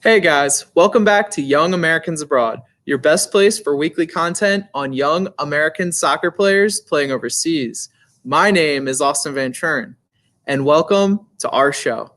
Hey guys, welcome back to Young Americans Abroad, your best place for weekly content on young American soccer players playing overseas. My name is Austin Van Churn, and welcome to our show.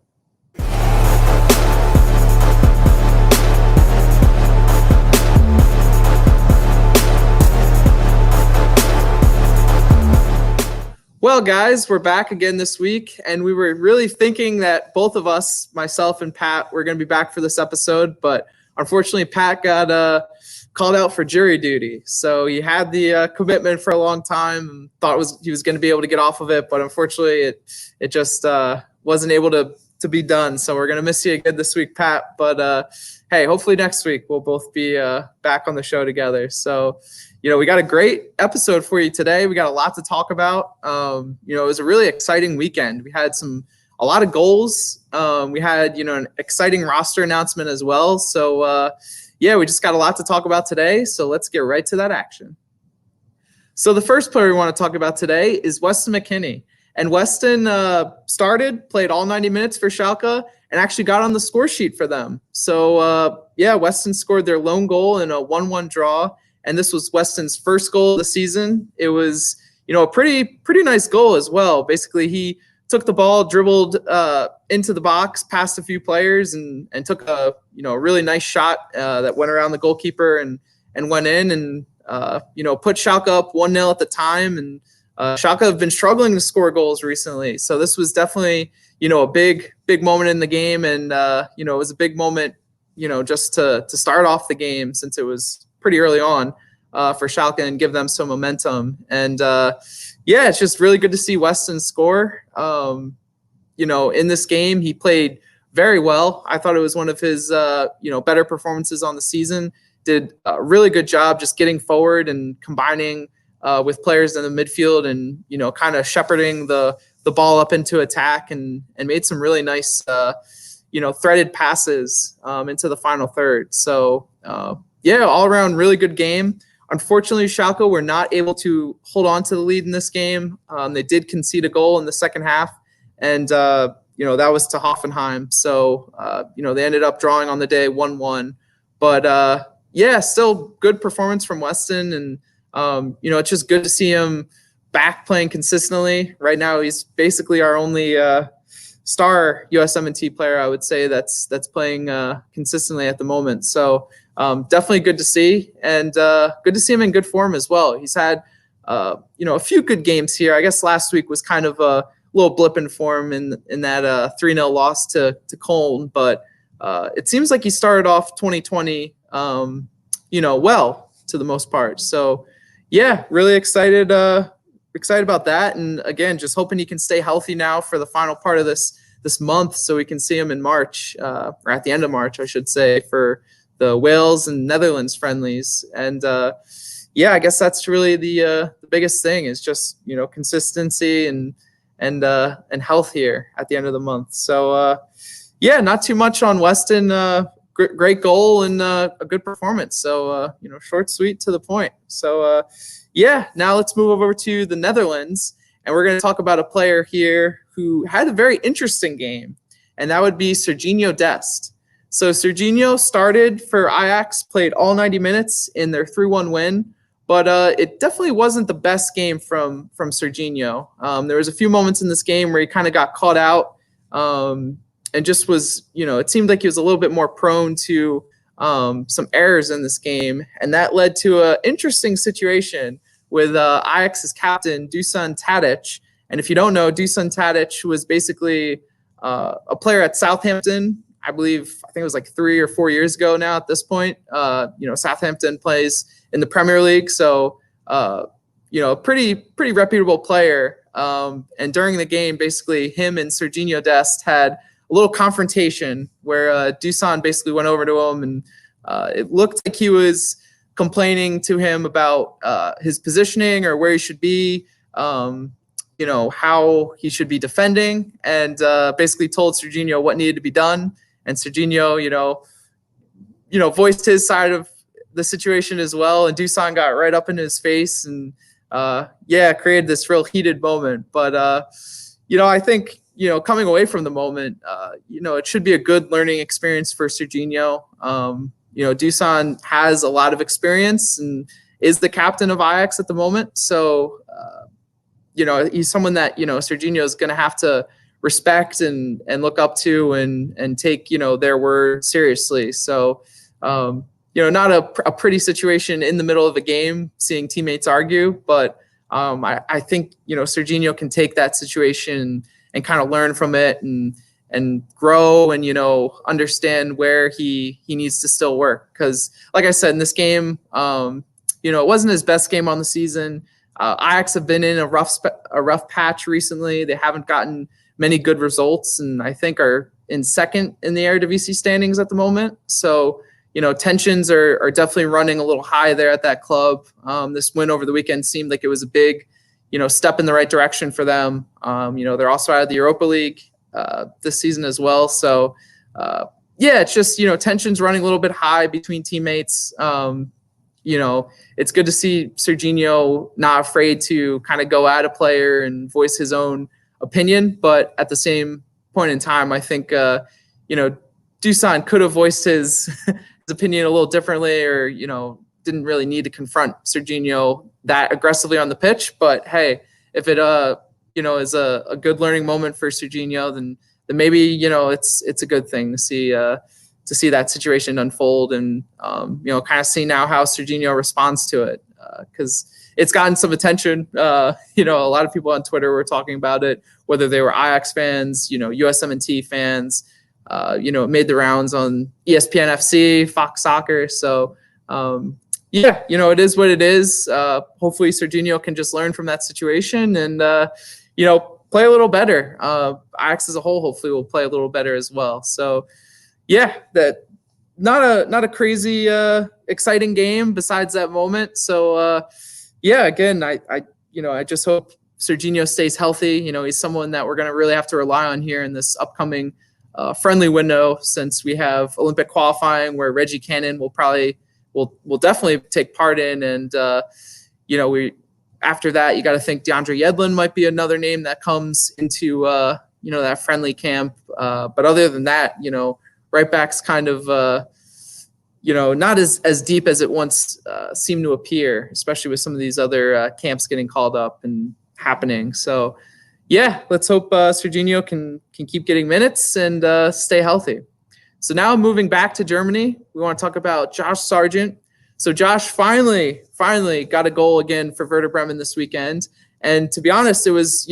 Well, guys, we're back again this week, and we were really thinking that both of us, myself and Pat, were going to be back for this episode, but unfortunately, Pat got called out for jury duty. So he had the commitment for a long time and thought he was going to be able to get off of it, but unfortunately, it just wasn't able to be done. So we're going to miss you again this week, Pat. But hey, hopefully next week we'll both be back on the show together. So we got a great episode for you today. We got a lot to talk about. It was a really exciting weekend. We had a lot of goals. We had, an exciting roster announcement as well. So, we just got a lot to talk about today. So let's get right to that action. So the first player we want to talk about today is Weston McKennie. And Weston played all 90 minutes for Schalke, and actually got on the score sheet for them. So, Weston scored their lone goal in a 1-1 draw. And this was Weston's first goal of the season. It was, a pretty nice goal as well. Basically, he took the ball, dribbled into the box, passed a few players, and took a really nice shot that went around the goalkeeper and went in and put Schalke up 1-0 at the time. And Schalke have been struggling to score goals recently, so this was definitely a big moment in the game, and it was a big moment just to start off the game since it was pretty early on for Schalke and give them some momentum. And it's just really good to see Weston score. In this game, he played very well. I thought it was one of his better performances on the season. Did a really good job just getting forward and combining with players in the midfield and kind of shepherding the ball up into attack and made some really nice threaded passes into the final third. So all around really good game. Unfortunately, Schalke were not able to hold on to the lead in this game. They did concede a goal in the second half, and that was to Hoffenheim. So they ended up drawing on the day 1-1. But still good performance from Weston, and it's just good to see him back playing consistently. Right now, he's basically our only star USMNT player, I would say, that's playing consistently at the moment. So definitely good to see, and good to see him in good form as well. He's had a few good games here. I guess last week was kind of a little blip in form in that 3-0 loss to Köln, but it seems like he started off 2020 well to the most part. So really excited about that, and again, just hoping he can stay healthy now for the final part of this month, so we can see him in March, or at the end of March, I should say, for the Wales and Netherlands friendlies. And I guess that's really the biggest thing is just consistency and health here at the end of the month. So not too much on Weston. Great goal and a good performance. So short, sweet, to the point. So now let's move over to the Netherlands, and we're going to talk about a player here who had a very interesting game, and that would be Sergiño Dest. So Sergiño started for Ajax, played all 90 minutes in their 3-1 win, but it definitely wasn't the best game from Sergiño. There was a few moments in this game where he kind of got caught out and just was, it seemed like he was a little bit more prone to some errors in this game, and that led to an interesting situation with Ajax's captain, Dusan Tadic. And if you don't know, Dusan Tadic was basically a player at Southampton. I think it was like 3 or 4 years ago now at this point. Southampton plays in the Premier League, so a pretty reputable player. And during the game, basically him and Sergiño Dest had a little confrontation where Dusan basically went over to him, and it looked like he was complaining to him about his positioning or where he should be, how he should be defending, and basically told Sergiño what needed to be done. And Sergiño, voiced his side of the situation as well. And Dusan got right up in his face and, created this real heated moment. But, I think coming away from the moment, it should be a good learning experience for Sergiño. Dusan has a lot of experience and is the captain of Ajax at the moment. So, he's someone that, Sergiño is going to have to respect and look up to and take, their word seriously. So, not a pretty situation in the middle of a game, seeing teammates argue, but I think, Sergiño can take that situation and kind of learn from it and grow and, understand where he needs to still work. Because like I said, in this game, it wasn't his best game on the season. Ajax have been in a rough patch recently. They haven't gotten many good results, and I think are in second in the Eredivisie standings at the moment. So, tensions are definitely running a little high there at that club. This win over the weekend seemed like it was a big, step in the right direction for them. They're also out of the Europa League this season as well. So, it's just, tensions running a little bit high between teammates. It's good to see Sergiño not afraid to kind of go at a player and voice his own opinion. But at the same point in time, I think, Dusan could have voiced his opinion a little differently, or, didn't really need to confront Sergiño that aggressively on the pitch. But hey, if it, is a good learning moment for Sergiño, then maybe, it's a good thing to see that situation unfold and, kind of see now how Sergiño responds to it. Because it's gotten some attention. A lot of people on Twitter were talking about it, whether they were Ajax fans, USMNT fans. It made the rounds on ESPN FC, Fox Soccer. So, it is what it is. Hopefully Sergiño can just learn from that situation and, play a little better. Ajax as a whole hopefully will play a little better as well. So, that not a crazy exciting game besides that moment. So, again, I just hope Sergiño stays healthy. He's someone that we're going to really have to rely on here in this upcoming friendly window, since we have Olympic qualifying where Reggie Cannon will definitely take part in. And, after that, you got to think DeAndre Yedlin might be another name that comes into, that friendly camp. But other than that, right back's kind of, not as deep as it once seemed to appear, especially with some of these other camps getting called up and happening. So, let's hope Sergiño can keep getting minutes and stay healthy. So now moving back to Germany, we want to talk about Josh Sargent. So Josh finally got a goal again for Werder Bremen this weekend. And to be honest, it was,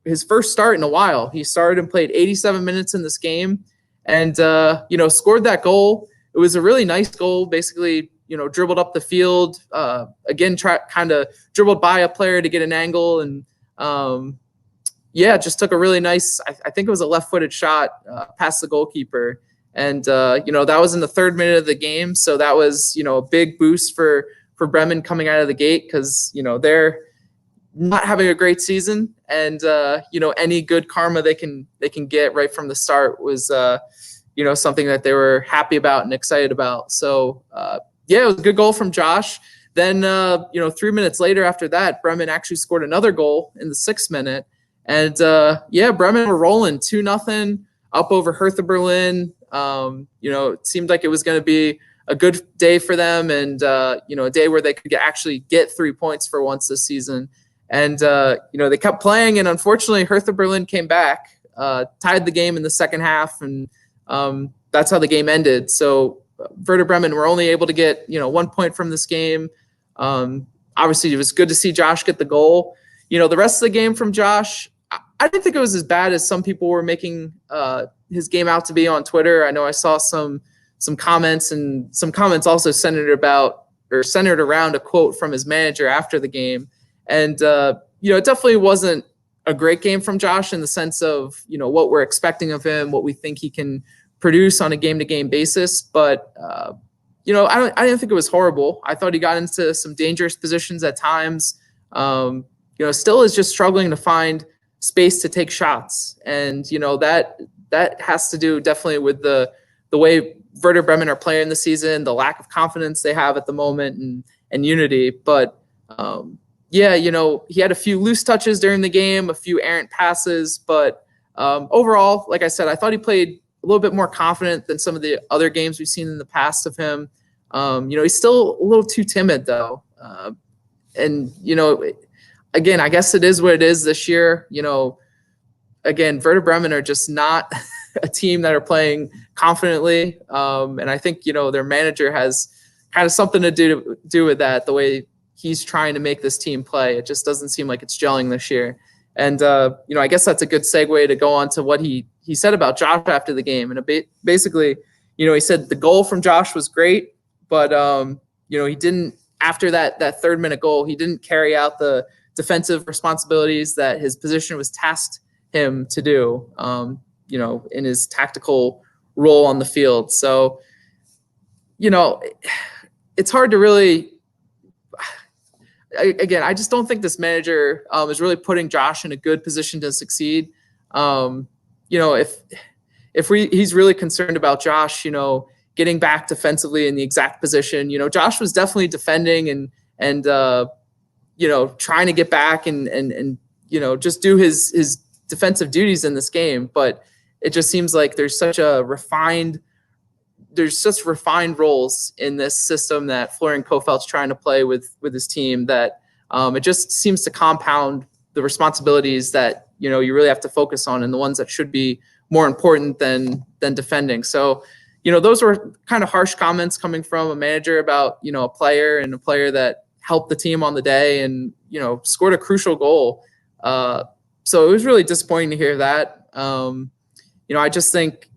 his first start in a while. He started and played 87 minutes in this game and, scored that goal. It was a really nice goal, basically, dribbled up the field, again, kind of dribbled by a player to get an angle and, just took a really nice, I think it was a left-footed shot past the goalkeeper. And, that was in the 3rd minute of the game. So that was, a big boost for Bremen coming out of the gate because, they're not having a great season. And, any good karma they can get right from the start was, something that they were happy about and excited about. So, it was a good goal from Josh. Then, 3 minutes later after that, Bremen actually scored another goal in the 6th minute. And, Bremen were rolling 2-0 up over Hertha Berlin. It seemed like it was going to be a good day for them and, a day where they could actually get 3 points for once this season. And, they kept playing. And unfortunately, Hertha Berlin came back, tied the game in the second half. And that's how the game ended. So Werder Bremen were only able to get, 1 point from this game. Obviously, it was good to see Josh get the goal. The rest of the game from Josh, I didn't think it was as bad as some people were making his game out to be on Twitter. I know I saw some comments, and some comments also centered around a quote from his manager after the game. And, it definitely wasn't a great game from Josh in the sense of, what we're expecting of him, what we think he can produce on a game-to-game basis. But, I didn't think it was horrible. I thought he got into some dangerous positions at times. Still is just struggling to find space to take shots. And, that has to do definitely with the way Werder Bremen are playing this season, the lack of confidence they have at the moment and unity. But, he had a few loose touches during the game, a few errant passes, but overall, like I said, I thought he played a little bit more confident than some of the other games we've seen in the past of him. He's still a little too timid though. And again, I guess it is what it is this year. Again, Werder Bremen are just not a team that are playing confidently. And I think, their manager has kind of something to do with that, the way he's trying to make this team play. It just doesn't seem like it's gelling this year. And, I guess that's a good segue to go on to what he said about Josh after the game. And basically, he said the goal from Josh was great, but, he didn't, after that 3rd-minute goal, he didn't carry out the defensive responsibilities that his position was tasked him to do, in his tactical role on the field. So, it's hard to really, again, I just don't think this manager is really putting Josh in a good position to succeed. If he's really concerned about Josh, getting back defensively in the exact position, Josh was definitely defending and trying to get back and just do his defensive duties in this game. But it just seems like there's such refined roles in this system that Florian Kohfeldt's trying to play with his team that it just seems to compound the responsibilities that, you really have to focus on and the ones that should be more important than defending. So, those were kind of harsh comments coming from a manager about, a player that helped the team on the day and, scored a crucial goal. So it was really disappointing to hear that. I just think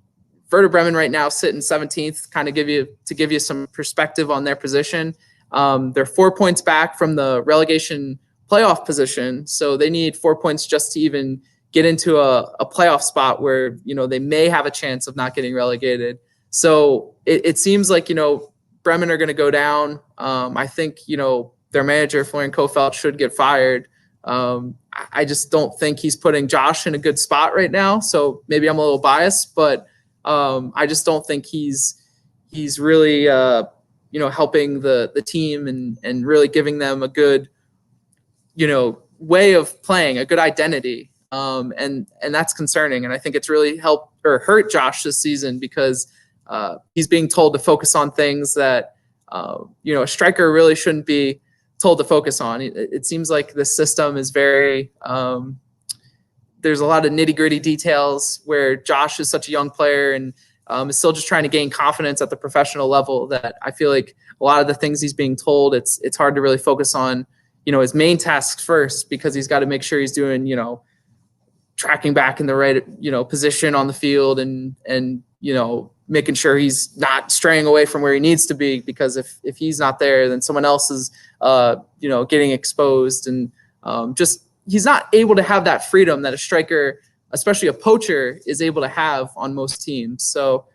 Werder Bremen right now sit in 17th, kind of give you some perspective on their position. They're 4 points back from the relegation playoff position. So they need 4 points just to even get into a playoff spot where, they may have a chance of not getting relegated. So it seems like, Bremen are going to go down. I think, their manager, Florian Kohfeldt, should get fired. I just don't think he's putting Josh in a good spot right now. So maybe I'm a little biased, but I just don't think he's really, helping the team and really giving them a good, way of playing, a good identity. And that's concerning. And I think it's really helped or hurt Josh this season because he's being told to focus on things that, a striker really shouldn't be told to focus on. It seems like the system is very, there's a lot of nitty gritty details where Josh is such a young player and is still just trying to gain confidence at the professional level that I feel like a lot of the things he's being told, it's hard to really focus on, his main tasks first because he's got to make sure he's doing, tracking back in the right, position on the field and making sure he's not straying away from where he needs to be, because if he's not there, then someone else is, getting exposed and just he's not able to have that freedom that a striker, especially a poacher, is able to have on most teams. So,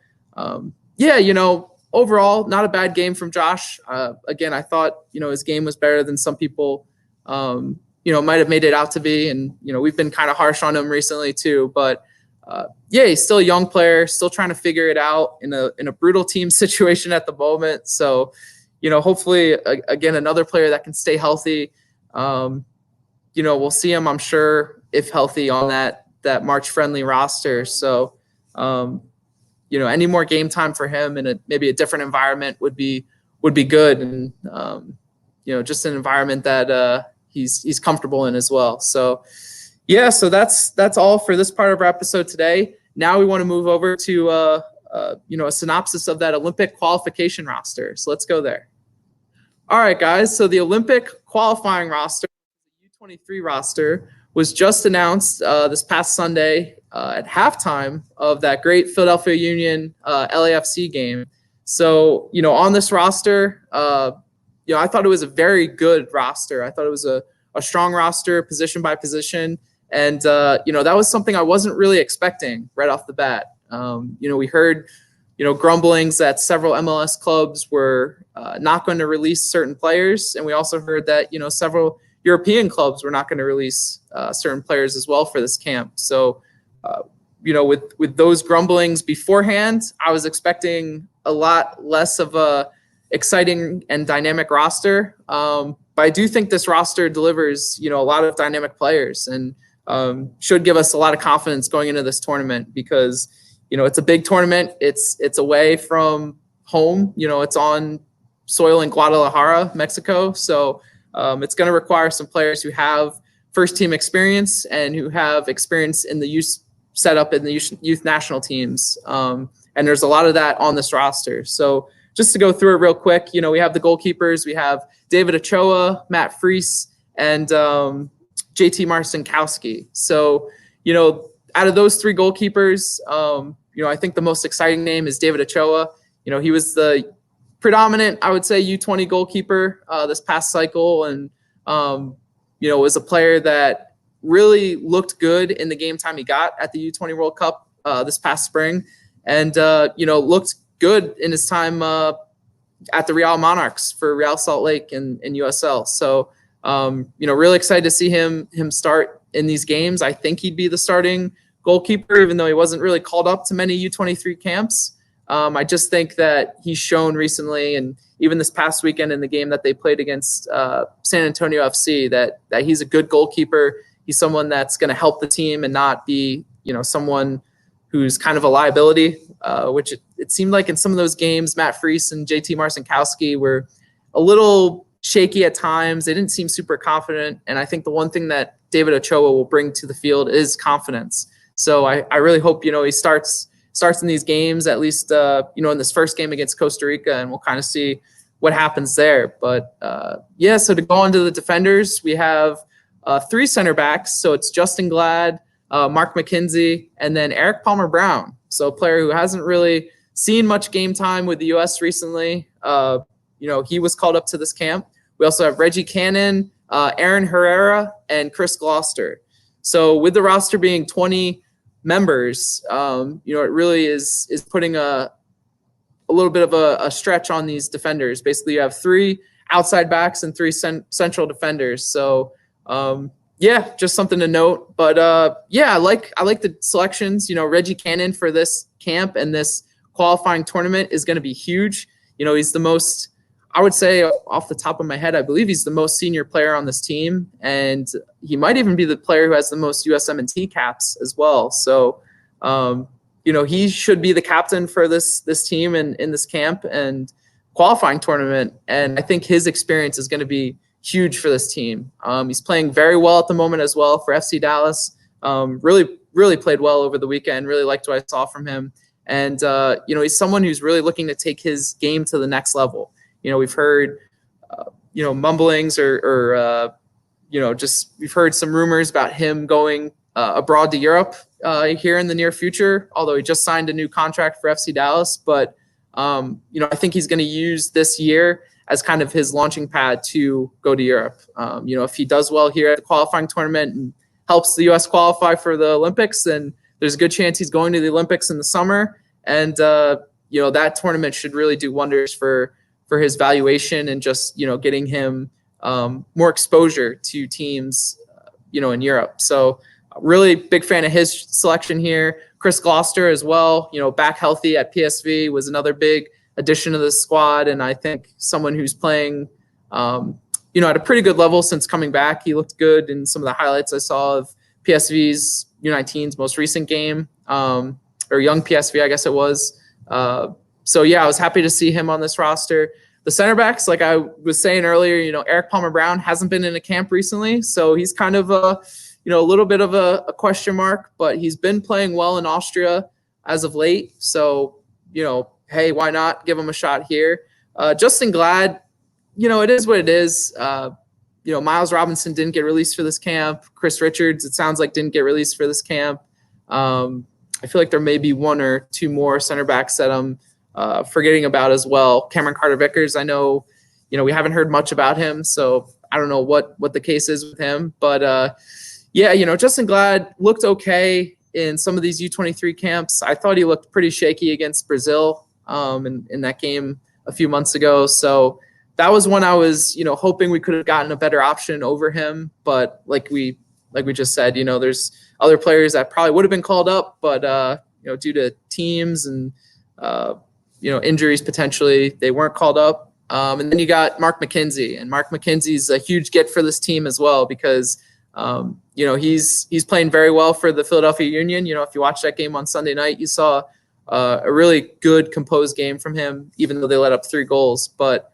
overall, not a bad game from Josh. Again, I thought, his game was better than some people, might have made it out to be. And, we've been kind of harsh on him recently too, but he's still a young player, still trying to figure it out in a brutal team situation at the moment. So, hopefully, again, another player that can stay healthy. We'll see him, I'm sure, if healthy, on that March friendly roster. So, any more game time for him in maybe a different environment would be good. And, just an environment that he's comfortable in as well. So, so that's all for this part of our episode today. Now we want to move over to, a synopsis of that Olympic qualification roster. So let's go there. All right, guys. So the Olympic qualifying roster, the U23 roster, was just announced this past Sunday at halftime of that great Philadelphia Union LAFC game. So, on this roster, I thought it was a very good roster. I thought it was a strong roster, position by position. And, that was something I wasn't really expecting right off the bat. We heard, grumblings that several MLS clubs were not going to release certain players. And we also heard that, several European clubs were not going to release certain players as well for this camp. So, with those grumblings beforehand, I was expecting a lot less of a exciting and dynamic roster. But I do think this roster delivers, a lot of dynamic players. And, should give us a lot of confidence going into this tournament because, it's a big tournament. It's away from home. It's on soil in Guadalajara, Mexico. So it's going to require some players who have first team experience and who have experience in the youth setup in the youth national teams. And there's a lot of that on this roster. So just to go through it real quick, we have the goalkeepers. We have David Ochoa, Matt Freese, and JT Marcinkowski. So, out of those three goalkeepers, I think the most exciting name is David Ochoa. He was the predominant, I would say, U20 goalkeeper this past cycle, and was a player that really looked good in the game time he got at the U20 World Cup this past spring, and looked good in his time at the Real Monarchs for Real Salt Lake in USL. So really excited to see him start in these games. I think he'd be the starting goalkeeper, even though he wasn't really called up to many U23 camps. I just think that he's shown recently, and even this past weekend in the game that they played against San Antonio FC, that he's a good goalkeeper. He's someone that's going to help the team and not be, someone who's kind of a liability, which it seemed like in some of those games, Matt Freese and JT Marcinkowski were a little shaky at times. They didn't seem super confident. And I think the one thing that David Ochoa will bring to the field is confidence. So I really hope, he starts in these games, at least, in this first game against Costa Rica, and we'll kind of see what happens there. But so to go on to the defenders, we have three center backs. So it's Justin Glad, Mark McKenzie, and then Erik Palmer-Brown. So a player who hasn't really seen much game time with the U.S. recently. He was called up to this camp. We also have Reggie Cannon, Aaron Herrera, and Chris Gloster. So with the roster being 20 members, it really is putting a little bit of a stretch on these defenders. Basically, you have three outside backs and three central defenders. So, just something to note. But I like the selections. Reggie Cannon for this camp and this qualifying tournament is going to be huge. He's the most, I would say off the top of my head, I believe he's the most senior player on this team, and he might even be the player who has the most USMNT caps as well. So, he should be the captain for this team in this camp and qualifying tournament. And I think his experience is going to be huge for this team. He's playing very well at the moment as well for FC Dallas. Really played well over the weekend. Really liked what I saw from him. And, he's someone who's really looking to take his game to the next level. We've heard, mumblings or we've heard some rumors about him going abroad to Europe here in the near future, although he just signed a new contract for FC Dallas. But, I think he's going to use this year as kind of his launching pad to go to Europe. If he does well here at the qualifying tournament and helps the U.S. qualify for the Olympics, then there's a good chance he's going to the Olympics in the summer. And, that tournament should really do wonders for his valuation and just, getting him more exposure to teams, in Europe. So really big fan of his selection here. Chris Gloster as well, back healthy at PSV was another big addition to the squad. And I think someone who's playing, at a pretty good level since coming back. He looked good in some of the highlights I saw of PSV's U19's most recent game, or young PSV, I guess it was. I was happy to see him on this roster. The center backs, like I was saying earlier, Erik Palmer-Brown hasn't been in a camp recently, so he's kind of a little bit of a question mark, but he's been playing well in Austria as of late. So, hey, why not give him a shot here? Justin Glad, it is what it is. Miles Robinson didn't get released for this camp. Chris Richards, it sounds like, didn't get released for this camp. I feel like there may be one or two more center backs that I'm forgetting about as well. Cameron Carter-Vickers, I know, we haven't heard much about him, so I don't know what the case is with him. But, Justin Glad looked okay in some of these U23 camps. I thought he looked pretty shaky against Brazil in that game a few months ago. So that was one I was, hoping we could have gotten a better option over him. But like we just said, there's other players that probably would have been called up, but, due to teams and, injuries potentially, they weren't called up. And then you got Mark McKenzie, and Mark McKenzie's a huge get for this team as well, because He's playing very well for the Philadelphia Union. If you watch that game on Sunday night, you saw a really good composed game from him, even though they let up 3 goals. But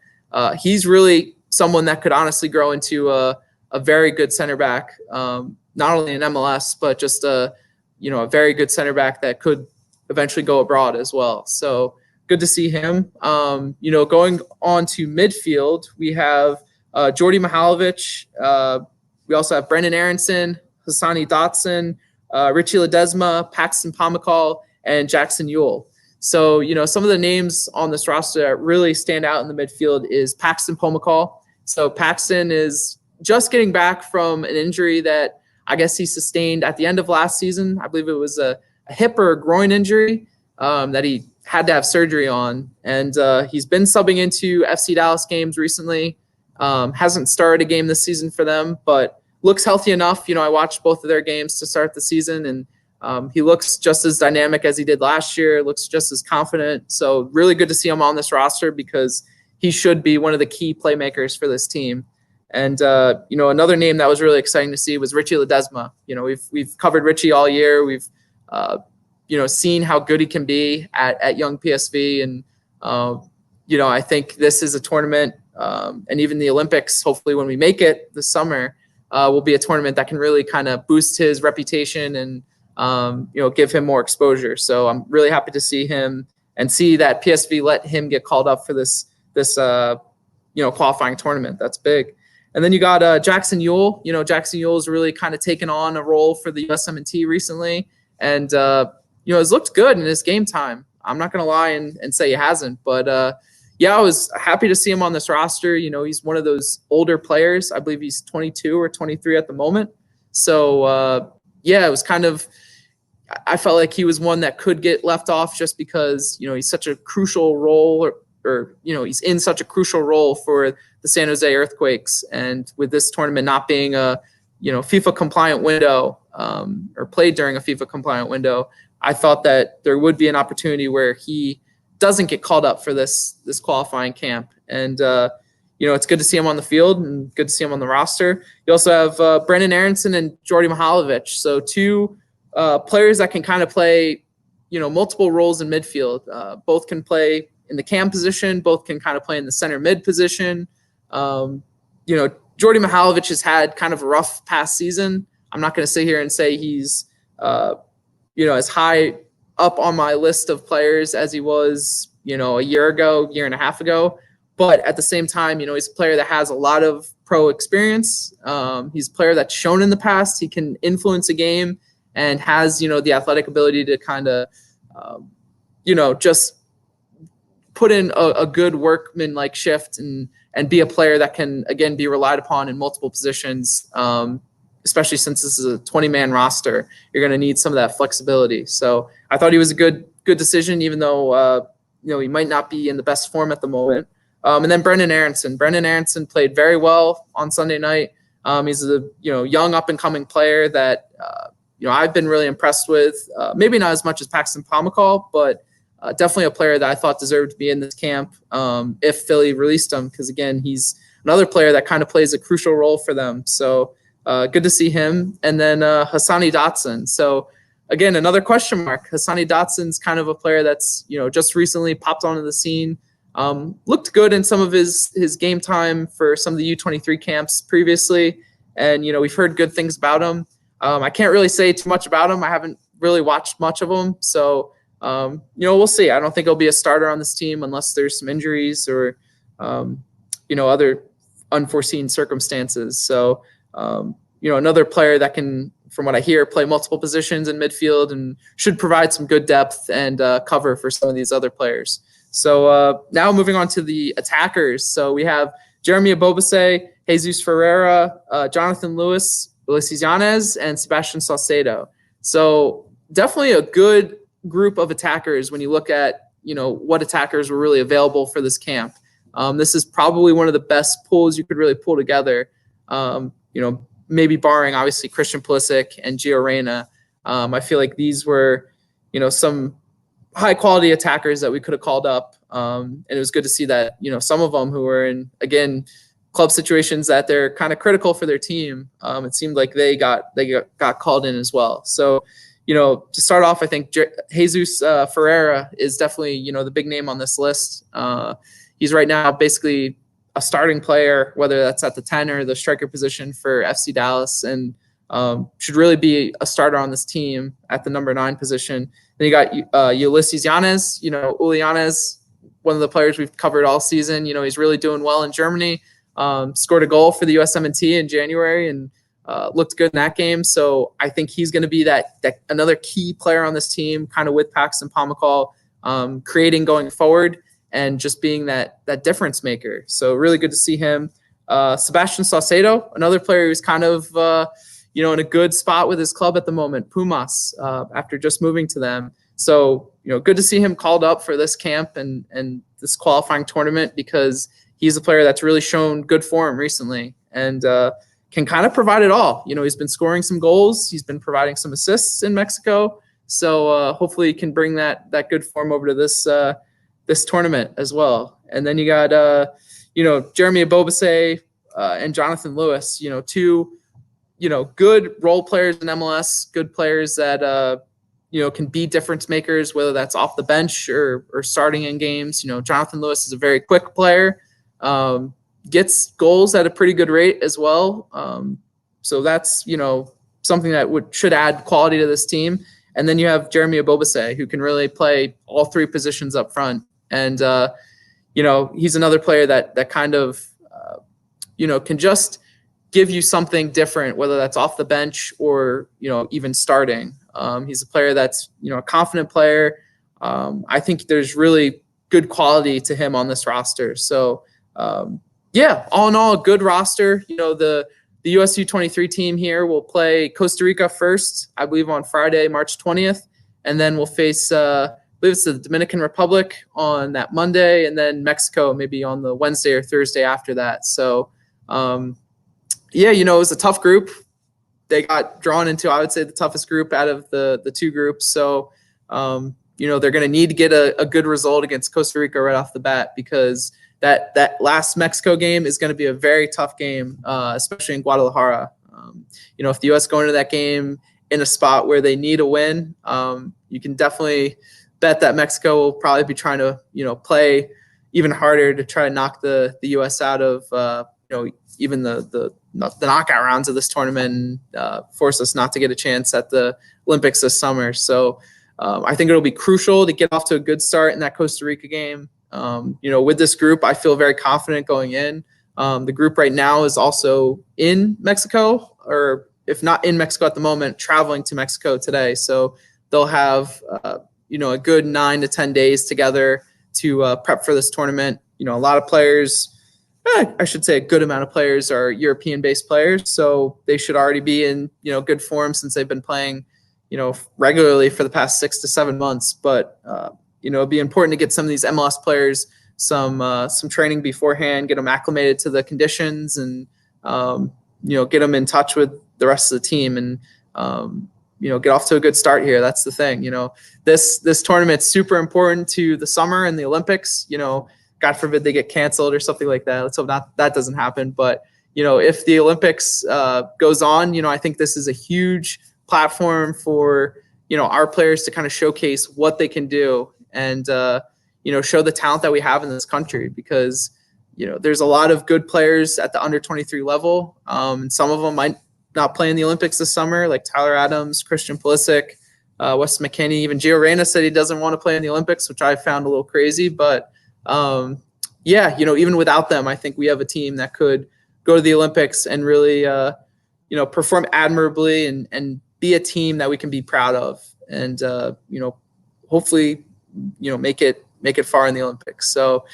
he's really someone that could honestly grow into a very good center back, not only in MLS, but just a very good center back that could eventually go abroad as well. So good to see him. Going on to midfield, we have Djordje Mihailovic. We also have Brenden Aaronson, Hassani Dotson, Richy Ledezma, Paxton Pomykal, and Jackson Yueill. So, some of the names on this roster that really stand out in the midfield is Paxton Pomykal. So Paxton is just getting back from an injury that I guess he sustained at the end of last season. I believe it was a hip or a groin injury that he had to have surgery on. And he's been subbing into FC Dallas games recently. Hasn't started a game this season for them, but looks healthy enough. I watched both of their games to start the season, and he looks just as dynamic as he did last year, looks just as confident. So really good to see him on this roster because he should be one of the key playmakers for this team. And, another name that was really exciting to see was Richy Ledezma. We've covered Richy all year. We've, seen how good he can be at young PSV. And, I think this is a tournament, and even the Olympics, hopefully when we make it this summer, will be a tournament that can really kind of boost his reputation and, give him more exposure. So I'm really happy to see him and see that PSV let him get called up for this qualifying tournament. That's big. And then you got Jackson Yueill. Jackson Yueill has really kind of taken on a role for the USMNT recently, and has looked good in his game time. I'm not going to lie and say he hasn't, but I was happy to see him on this roster. He's one of those older players. I believe he's 22 or 23 at the moment. So it was kind of, I felt like he was one that could get left off just because he's such a crucial role, or he's in such a crucial role for the San Jose Earthquakes. And with this tournament not being a FIFA compliant window, or played during a FIFA compliant window, I thought that there would be an opportunity where he doesn't get called up for this qualifying camp. And it's good to see him on the field and good to see him on the roster. You also have Brenden Aaronson and Djordje Mihailovic. So 2 players that can kind of play multiple roles in midfield. Both can play in the cam position, both can kind of play in the center mid position. Djordje Mihailovic has had kind of a rough past season. I'm not going to sit here and say he's as high up on my list of players as he was a year and a half ago. But at the same time, he's a player that has a lot of pro experience. He's a player that's shown in the past he can influence a game and has the athletic ability to kind of just put in a good workman-like shift and be a player that can, again, be relied upon in multiple positions, especially since this is a 20-man roster. You're going to need some of that flexibility. So I thought he was a good decision, even though, he might not be in the best form at the moment. And then Brenden Aaronson. Brenden Aaronson played very well on Sunday night. He's a young up-and-coming player that I've been really impressed with. Maybe not as much as Paxton Pomykal, but definitely a player that I thought deserved to be in this camp if Philly released him, because, again, he's another player that kind of plays a crucial role for them. So good to see him. And then Hassani Dotson. So, again, another question mark. Hassani Dotson's kind of a player that's, just recently popped onto the scene. Looked good in some of his game time for some of the U23 camps previously. And, we've heard good things about him. I can't really say too much about him. I haven't really watched much of him. So, we'll see. I don't think he'll be a starter on this team unless there's some injuries or, other unforeseen circumstances. So, another player that can, from what I hear, play multiple positions in midfield and should provide some good depth and cover for some of these other players. So now moving on to the attackers. So we have Jeremy Ebobisse, Jesus Ferreira, Jonathan Lewis, Uly Llanez, and Sebastian Saucedo. So definitely a good group of attackers when you look at, what attackers were really available for this camp. This is probably one of the best pools you could really pull together, maybe barring, obviously, Christian Pulisic and Gio Reyna. I feel like these were, some high-quality attackers that we could have called up. And it was good to see that, some of them who were in, again, club situations that they're kind of critical for their team, it seemed like they got called in as well. So, to start off, I think Jesus Ferreira is definitely, the big name on this list. He's right now basically a starting player, whether that's at the 10 or the striker position for FC Dallas, and should really be a starter on this team at the number 9 position. Then you got Uly Llanez, Uly Llanez, one of the players we've covered all season. He's really doing well in Germany. Scored a goal for the USMNT in January and looked good in that game. So I think he's going to be that another key player on this team, kind of with Paxton Pomykal, creating going forward and just being that difference maker. So really good to see him. Sebastian Saucedo, another player who's kind of in a good spot with his club at the moment, Pumas, after just moving to them. So good to see him called up for this camp and this qualifying tournament, because he's a player that's really shown good form recently and can kind of provide it all. He's been scoring some goals. He's been providing some assists in Mexico. So hopefully he can bring that good form over to this tournament as well. And then you got, Jeremy Ebobisse and Jonathan Lewis, two, good role players in MLS, good players that, can be difference makers, whether that's off the bench or starting in games. Jonathan Lewis is a very quick player. Gets goals at a pretty good rate as well. So that's, something that should add quality to this team. And then you have Jeremy Ebobisse, who can really play all 3 positions up front. And, he's another player that kind of, can just give you something different, whether that's off the bench or, even starting. He's a player that's, a confident player. I think there's really good quality to him on this roster. So, all in all, a good roster. The U23 team here will play Costa Rica first, I believe, on Friday, March 20th. And then we'll face, I believe it's the Dominican Republic on that Monday, and then Mexico maybe on the Wednesday or Thursday after that. So, it was a tough group. They got drawn into, I would say, the toughest group out of the 2 groups. So, they're going to need to get a good result against Costa Rica right off the bat, because that last Mexico game is going to be a very tough game, especially in Guadalajara. If the U.S. go into that game in a spot where they need a win, you can definitely bet that Mexico will probably be trying to, play even harder to try to knock the U.S. out of, even the knockout rounds of this tournament and force us not to get a chance at the Olympics this summer. So I think it'll be crucial to get off to a good start in that Costa Rica game. With this group, I feel very confident going in. The group right now is also in Mexico, or if not in Mexico at the moment, traveling to Mexico today. So they'll have, a good 9 to 10 days together to prep for this tournament. A lot of players, I should say a good amount of players are European-based players. So they should already be in, good form since they've been playing, regularly for the past 6 to 7 months. But, it'd be important to get some of these MLS players some training beforehand, get them acclimated to the conditions, and get them in touch with the rest of the team, and get off to a good start here. That's the thing. This tournament's super important to the summer and the Olympics. God forbid they get canceled or something like that. Let's hope that doesn't happen. But if the Olympics goes on, I think this is a huge platform for our players to kind of showcase what they can do, and show the talent that we have in this country, because there's a lot of good players at the under 23 level, and some of them might not play in the Olympics this summer, like Tyler Adams, Christian Pulisic, Weston McKennie. Even Gio Reyna said he doesn't want to play in the Olympics, which I found a little crazy. But even without them, I think we have a team that could go to the Olympics and really perform admirably and be a team that we can be proud of, and hopefully make it far in the Olympics. So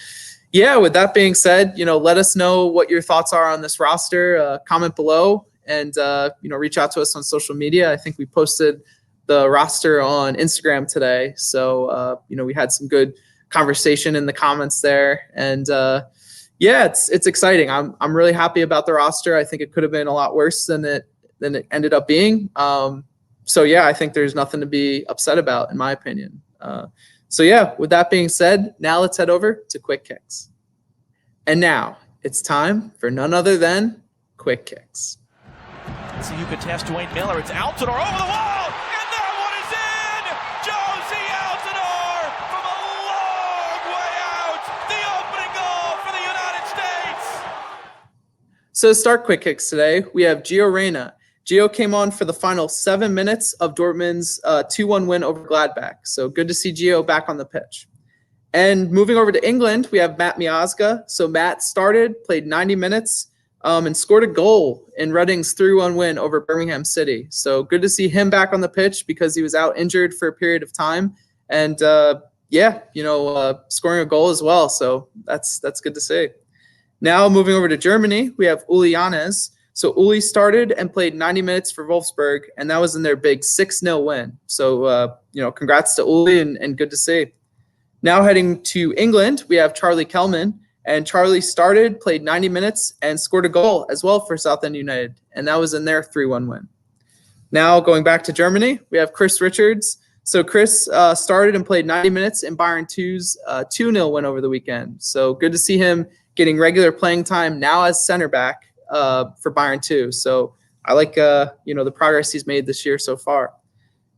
with that being said, let us know what your thoughts are on this roster. Comment below, and reach out to us on social media. I think we posted the roster on Instagram today, so we had some good conversation in the comments there, and it's exciting. I'm really happy about the roster. I think it could have been a lot worse than it ended up being. I think there's nothing to be upset about, in my opinion. With that being said, now let's head over to Quick Kicks. And now it's time for none other than Quick Kicks. So you could test Duane Miller. It's Altidore over the wall, and that one is in! Josie Altidore from a long way out. The opening goal for the United States. So to start Quick Kicks today, we have Gio Reyna. Gio came on for the final 7 minutes of Dortmund's 2-1 win over Gladbach. So good to see Gio back on the pitch. And moving over to England, we have Matt Miazga. So Matt started, played 90 minutes, and scored a goal in Reading's 3-1 win over Birmingham City. So good to see him back on the pitch because he was out injured for a period of time. And scoring a goal as well. So that's good to see. Now moving over to Germany, we have Uly Llanez. So Uly started and played 90 minutes for Wolfsburg, and that was in their big 6-0 win. So, congrats to Uly and good to see. Now heading to England, we have Charlie Kelman. And Charlie started, played 90 minutes, and scored a goal as well for Southend United. And that was in their 3-1 win. Now going back to Germany, we have Chris Richards. So Chris started and played 90 minutes in Bayern 2's 2-0 win over the weekend. So good to see him getting regular playing time now as center back for Bayern 2. So I like the progress he's made this year so far.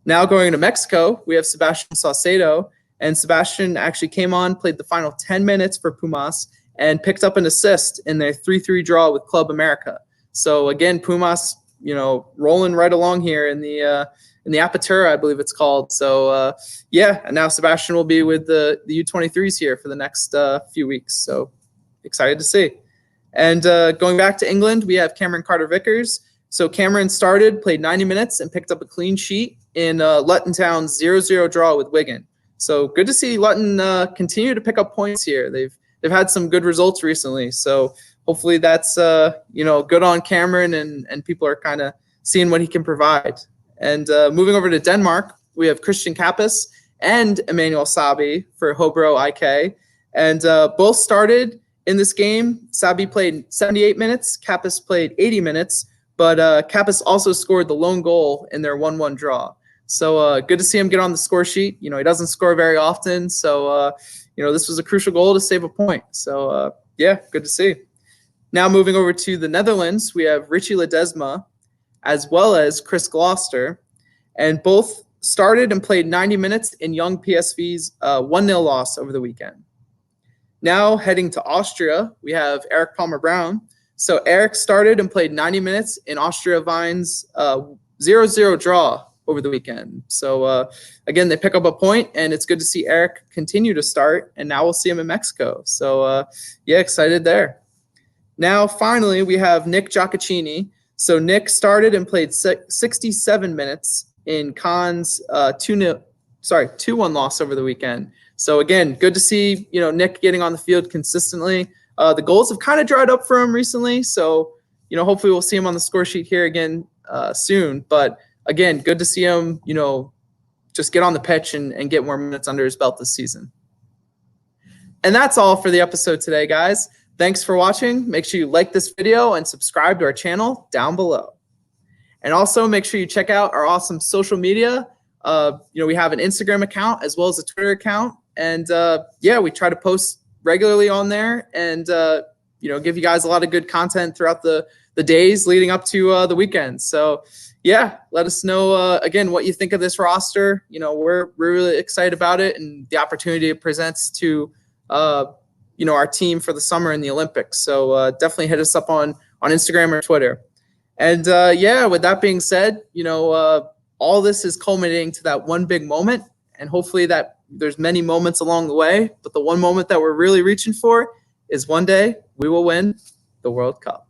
Now going to Mexico, we have Sebastian Saucedo. And Sebastian actually came on, played the final 10 minutes for Pumas, and picked up an assist in their 3-3 draw with Club America. So again, Pumas, rolling right along here in the Apertura, I believe it's called. So and now Sebastian will be with the U23s here for the next few weeks. So excited to see. And going back to England, we have Cameron Carter-Vickers. So Cameron started, played 90 minutes, and picked up a clean sheet in Luton Town's 0-0 draw with Wigan. So good to see Luton continue to pick up points here. They've had some good results recently. So hopefully that's good on Cameron and people are kind of seeing what he can provide. And moving over to Denmark, we have Christian Cappis and Emmanuel Sabbi for Hobro IK. And both started in this game. Sabbi played 78 minutes. Cappis played 80 minutes. But Cappis also scored the lone goal in their 1-1 draw. So good to see him get on the score sheet. He doesn't score very often. So, this was a crucial goal to save a point. So, good to see. Now moving over to the Netherlands, we have Richy Ledezma as well as Chris Gloster. And both started and played 90 minutes in young PSV's 1-0 loss over the weekend. Now heading to Austria, we have Erik Palmer-Brown. So Erik started and played 90 minutes in Austria Vine's 0-0 draw over the weekend. So again, they pick up a point, and it's good to see Erik continue to start, and now we'll see him in Mexico. So excited there. Now finally, we have Nick Gioacchini. So Nick started and played 67 minutes in Caen's 2-1 loss over the weekend. So again, good to see Nick getting on the field consistently. The goals have kind of dried up for him recently, so hopefully we'll see him on the score sheet here again soon. But again, good to see him, just get on the pitch and get more minutes under his belt this season. And that's all for the episode today, guys. Thanks for watching. Make sure you like this video and subscribe to our channel down below. And also make sure you check out our awesome social media. We have an Instagram account as well as a Twitter account. And we try to post regularly on there and, give you guys a lot of good content throughout the days leading up to the weekend. So let us know, again, what you think of this roster. We're really excited about it and the opportunity it presents to, our team for the summer in the Olympics. So definitely hit us up on Instagram or Twitter. And with that being said, all this is culminating to that one big moment. And hopefully that there's many moments along the way. But the one moment that we're really reaching for is one day we will win the World Cup.